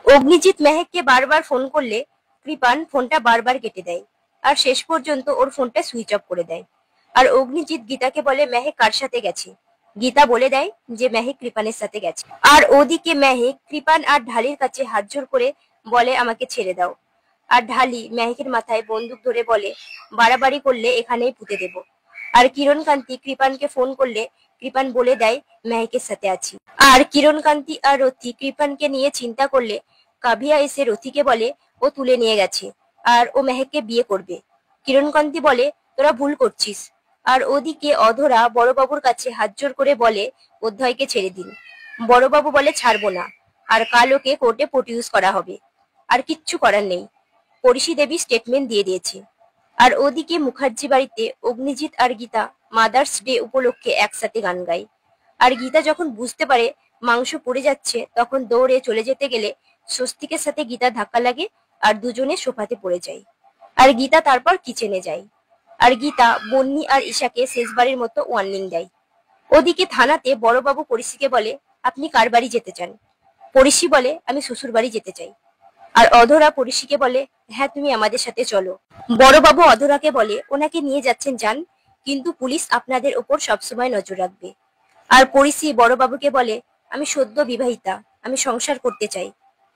অগ্নিজিৎ মেহেককে বারবার ফোন করলে কৃপান ফোনটা বারবার কেটে দেয় আর শেষ পর্যন্ত ওর ফোনটা সুইচ অফ করে দেয়। আর অগ্নিজিৎ গীতাকে বলে মেহেক কার সাথে গেছে। গীতা বলে দেয় যে মেহেক কৃপানের সাথে গেছে। আর ওদিকে মেহেক কৃপান আর ঢালির কাছে হাত জোর করে বলে আমাকে ছেড়ে দাও। আর ঢালি মেহেকের মাথায় বন্দুক ধরে বলে বাড়াবাড়ি করলে এখানেই পুঁতে দেব। আর কিরণকান্তি কৃপানকে ফোন করলে কৃপান বলে দেয় মেহেকের সাথে আছি। আর কিরণকান্তি আর রথি কৃপানকে নিয়ে চিন্তা করলে কাভিয়া এসে রথিকে বলে ও তুলে নিয়ে গেছে আর ও মেহেককে বিয়ে করবে। কিরণকান্তি বলে তোরা ভুল করছিস। আর ওদিকে অধরা বড়বাবুর কাছে হাত জোর করে বলে অধ্যয়কে ছেড়ে দিন। বড়বাবু বলে ছাড়বো না, আর কাল ওকে কোর্টে প্রডিউস করা হবে। আর কিচ্ছু করার নেই, পরিষী দেবী স্টেটমেন্ট দিয়ে দিয়েছে। আর ওদিকে মুখার্জি বাড়িতে অগ্নিজিৎ আর গীতা মাদার্স ডে উপলক্ষে একসাথে গান গায়। আর গীতা যখন বুঝতে পারে মাংস পড়ে যাচ্ছে তখন দৌড়ে চলে যেতে গেলে স্বস্তিকের সাথে গীতা ধাক্কা লাগে আর দুজনে সোফাতে পড়ে যায়। আর গীতা তারপর কিচেনে যায়। আর গীতা বন্নি আর ঈশাকে শেষবারের মতো ওয়ার্নিং দেয়। ওদিকে থানাতে বড়বাবু পরিষীকে বলে আপনি কার বাড়ি যেতে চান। পরিষী বলে আমি শ্বশুর বাড়ি যেতে চাই। আর অধরা পরিষীকে বলে হ্যাঁ তুমি আমাদের সাথে চলো। বড়বাবু অধরাকে বলে ওনাকে নিয়ে যাচ্ছেন যান, কিন্তু পুলিশ আপনাদের ওপর সবসময় নজর রাখবে। আর পরিষী বড়বাবুকে বলে আমি সদ্য বিবাহিতা, আমি সংসার করতে চাই,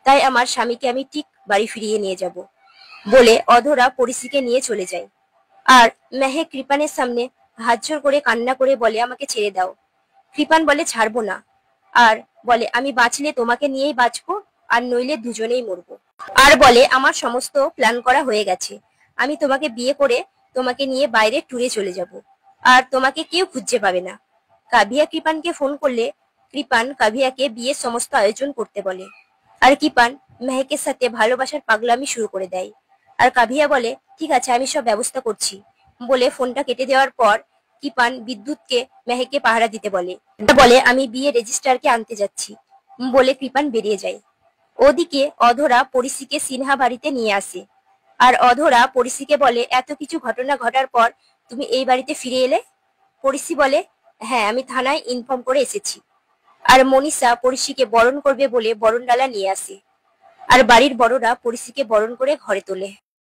তাই আমার স্বামীকে আমি ঠিক বাড়ি ফিরিয়ে নিয়ে যাব বলে অধরা পরিষীকে নিয়ে চলে যায়। আর মেহেক কৃপানের সামনে হাত জোর করে কান্না করে বলে আমাকে ছেড়ে দাও। কৃপান বলে ছাড়বো না, আর বলে আমি বাঁচলে তোমাকে নিয়েই বাঁচবো, আর নইলে দুজনেই মরবো। আর বলে আমার সমস্ত প্ল্যান করা হয়ে গেছে, আমি তোমাকে বিয়ে করে তোমাকে নিয়ে বাইরে ট্যুরে চলে যাব, আর তোমাকে কেউ খুঁজে পাবে না। কাভিয়া কৃপানকে ফোন করলে কৃপান কাভিয়াকে বিয়ের সমস্ত আয়োজন করতে বলে। আর কৃপান মেহেকের সাথে ভালোবাসার পাগলামি শুরু করে দেয়। আর কাভিয়া বলে ঠিক আছে আমি সব ব্যবস্থা করছি বলে ফোনটা কেটে দেওয়ার পর কৃপান বিদ্যুৎকে মেহেককে পাহারা দিতে বলে। বলে আমি বিয়ে রেজিস্ট্রারকে আনতে যাচ্ছি বলে কৃপান বেরিয়ে যায়। ওদিকে অধরা পরিষীকে সিনহা বাড়িতে নিয়ে আসে। আর অধরা পরিষীকে বলে এত কিছু ঘটনা ঘটার পর তুমি এই বাড়িতে ফিরে এলে। পরিষী বলে হ্যাঁ আমি থানায় ইনফর্ম করে এসেছি। আর মনীষা পরিষীকে বরণ করবে বলে বরণডালা নিয়ে আসে। আর বাড়ির বড়রা পরিষীকে বরণ করে ঘরে তোলে।